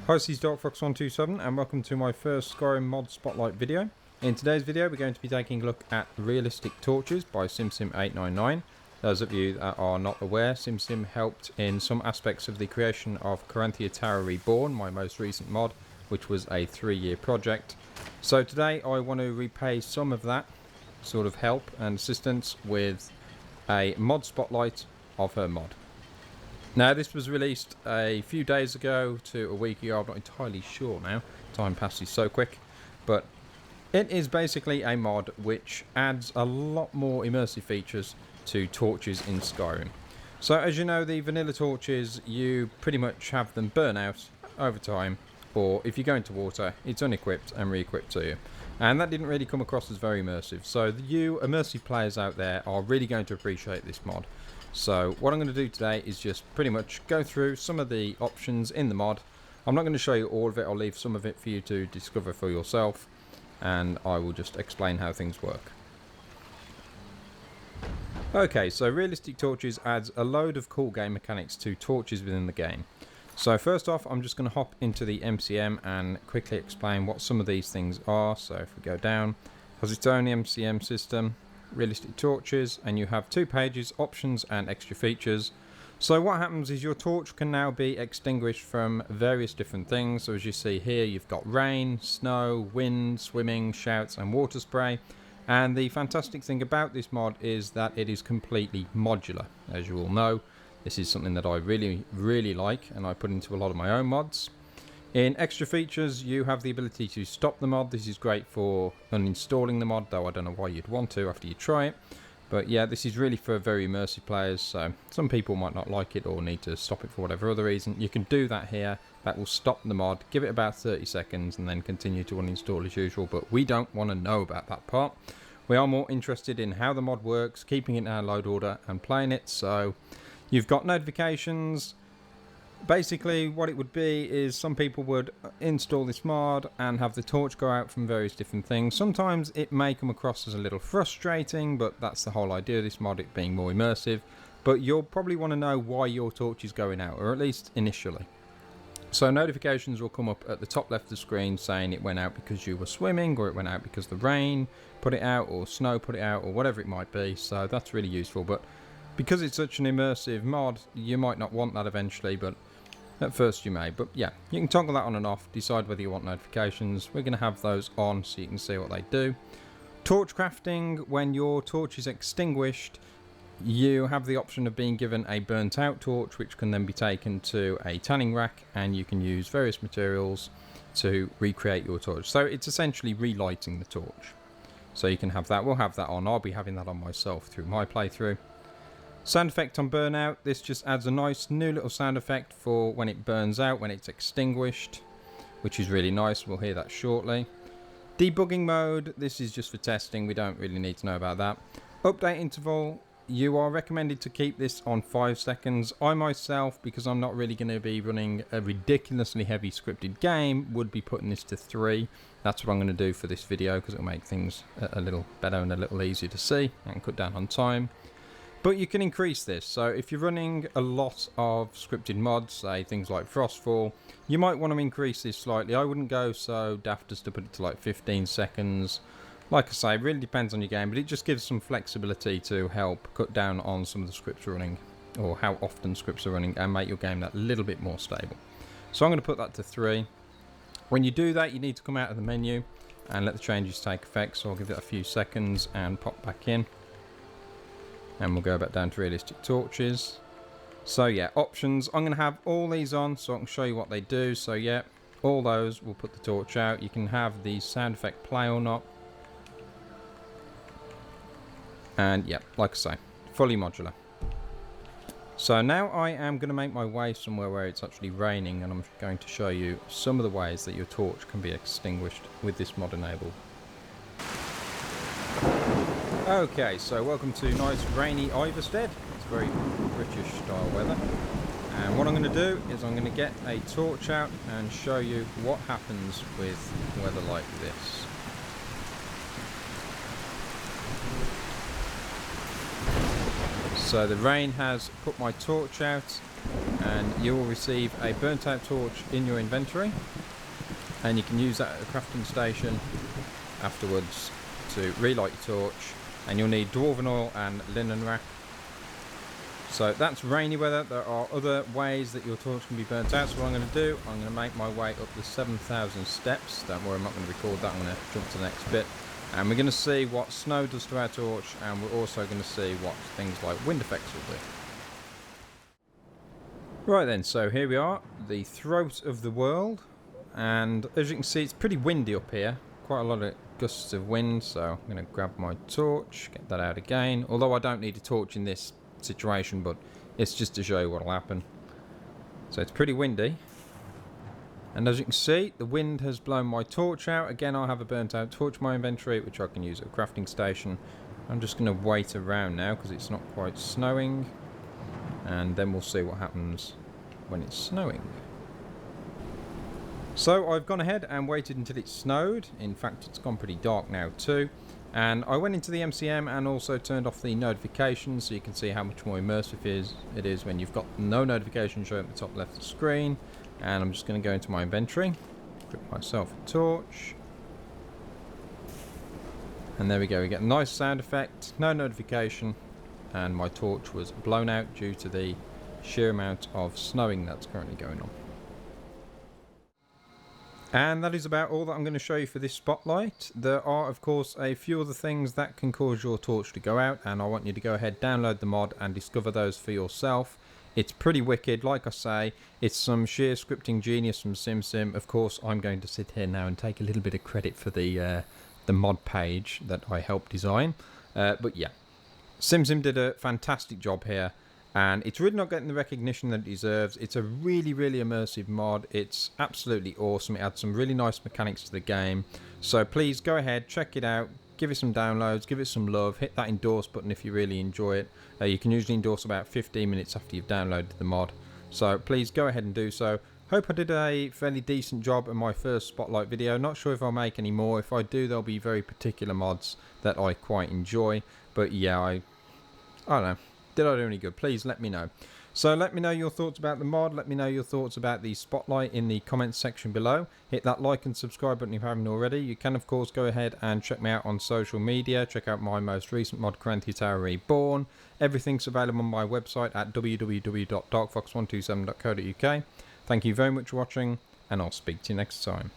Hi, this is DarkFox127 and welcome to my first Skyrim mod spotlight video. In today's video we're going to be taking a look at Realistic Torches by SimSim899. Those of you that are not aware, SimSim helped in some aspects of the creation of Corinthia Tower Reborn, my most recent mod, which was a 3-year project. So today I want to repay some of that sort of help and assistance with a mod spotlight of her mod. Now, this was released a few days ago to a week ago. I'm not entirely sure now. Time passes so quick. But it is basically a mod which adds a lot more immersive features to torches in Skyrim. So, as you know, the vanilla torches, you pretty much have them burn out over time. Or if you go into water, it's unequipped and re-equipped to you. And that didn't really come across as very immersive. So, you immersive players out there are really going to appreciate this mod. So what I'm going to do today is just pretty much go through some of the options in the mod. I'm not going to show you all of it. I'll leave some of it for you to discover for yourself, and I will just explain how things work. Okay, so Realistic Torches adds a load of cool game mechanics to torches within the game. So first off, I'm just going to hop into the MCM and quickly explain what some of these things are. So if we go down, it has its own MCM system, Realistic Torches, and you have 2 pages, options and extra features. So what happens is your torch can now be extinguished from various different things. So as you see here, you've got rain, snow, wind, swimming, shouts and water spray. And the fantastic thing about this mod is that it is completely modular. As you all know, this is something that I really like, and I put into a lot of my own mods. In extra features, you have the ability to stop the mod. This is great for uninstalling the mod, though I don't know why you'd want to after you try it. But yeah, this is really for very immersive players, so some people might not like it or need to stop it for whatever other reason. You can do that here. That will stop the mod, give it about 30 seconds, and then continue to uninstall as usual. But we don't want to know about that part. We are more interested in how the mod works, keeping it in our load order, and playing it. So you've got notifications. Basically what it would be is some people would install this mod and have the torch go out from various different things. Sometimes it may come across as a little frustrating, but that's the whole idea of this mod, it being more immersive. But you'll probably want to know why your torch is going out, or at least initially. So notifications will come up at the top left of the screen saying it went out because you were swimming, or it went out because the rain put it out, or snow put it out, or whatever it might be. So that's really useful. But because it's such an immersive mod, you might not want that eventually, but at first you may. But yeah, you can toggle that on and off, decide whether you want notifications. We're going to have those on so you can see what they do. Torch crafting, when your torch is extinguished, you have the option of being given a burnt out torch, which can then be taken to a tanning rack, and you can use various materials to recreate your torch. So it's essentially relighting the torch. So you can have that. We'll have that on. I'll be having that on myself through my playthrough. Sound effect on burnout. This just adds a nice new little sound effect for when it burns out, when it's extinguished, which is really nice. We'll hear that shortly. Debugging mode. This is just for testing. We don't really need to know about that. Update interval. You are recommended to keep this on 5 seconds. I myself, because I'm not really going to be running a ridiculously heavy scripted game, would be putting this to 3. That's what I'm going to do for this video, because it'll make things a little better and a little easier to see and cut down on time. But you can increase this. So if you're running a lot of scripted mods, say things like Frostfall, you might want to increase this slightly. I wouldn't go so daft as to put it to like 15 seconds. Like I say, it really depends on your game, but it just gives some flexibility to help cut down on some of the scripts running, or how often scripts are running, and make your game that little bit more stable. So I'm going to put that to 3. When you do that, you need to come out of the menu and let the changes take effect. So I'll give it a few seconds and pop back in. And we'll go back down to Realistic Torches. So yeah, options. I'm going to have all these on so I can show you what they do. So yeah, all those will put the torch out. You can have the sound effect play or not. And yeah, like I say, fully modular. So now I am going to make my way somewhere where it's actually raining, and I'm going to show you some of the ways that your torch can be extinguished with this mod enabled. Okay, so welcome to nice rainy Iverstead. It's very British style weather. And what I'm going to do is I'm going to get a torch out and show you what happens with weather like this. So the rain has put my torch out, and you will receive a burnt out torch in your inventory, and you can use that at a crafting station afterwards to relight your torch, and you'll need dwarven oil and linen wrap. So that's rainy weather. There are other ways that your torch can be burnt out, so what I'm going to do, I'm going to make my way up the 7,000 steps. Don't worry, I'm not going to record that, I'm going to jump to the next bit. And we're going to see what snow does to our torch, and we're also going to see what things like wind effects will do. Right then, so here we are, the throat of the world, and as you can see it's pretty windy up here, quite a lot of gusts of wind, so I'm going to grab my torch, get that out again, although I don't need a torch in this situation, but it's just to show you what will happen. So it's pretty windy, and as you can see the wind has blown my torch out. Again, I have a burnt out torch in my inventory which I can use at a crafting station. I'm just going to wait around now because it's not quite snowing, and then we'll see what happens when it's snowing. So I've gone ahead and waited until it snowed. In fact, it's gone pretty dark now too. And I went into the MCM and also turned off the notifications so you can see how much more immersive it is when you've got no notifications showing at the top left of the screen. And I'm just going to go into my inventory, grip myself a torch. And there we go, we get a nice sound effect, no notification, and my torch was blown out due to the sheer amount of snowing that's currently going on. And that is about all that I'm going to show you for this spotlight. There are of course a few other things that can cause your torch to go out, and I want you to go ahead, download the mod and discover those for yourself. It's pretty wicked, like I say, it's some sheer scripting genius from SimSim. Of course I'm going to sit here now and take a little bit of credit for the mod page that I helped design, but yeah, SimSim did a fantastic job here, and it's really not getting the recognition that it deserves. It's a really immersive mod. It's absolutely awesome. It adds some really nice mechanics to the game, so please go ahead, check it out, give it some downloads, give it some love, hit that endorse button if you really enjoy it. You can usually endorse about 15 minutes after you've downloaded the mod, so please go ahead and do so. Hope I did a fairly decent job in my first spotlight video. Not sure if I'll make any more. If I do, there'll be very particular mods that I quite enjoy, but yeah, I don't know, did I do any good? Please let me know. So let me know your thoughts about the mod, let me know your thoughts about the spotlight in the comments section below. Hit that like and subscribe button if you haven't already. You can of course go ahead and check me out on social media, check out my most recent mod, Corinthia Tower Reborn. Everything's available on my website at www.darkfox127.co.uk. Thank you very much for watching, and I'll speak to you next time.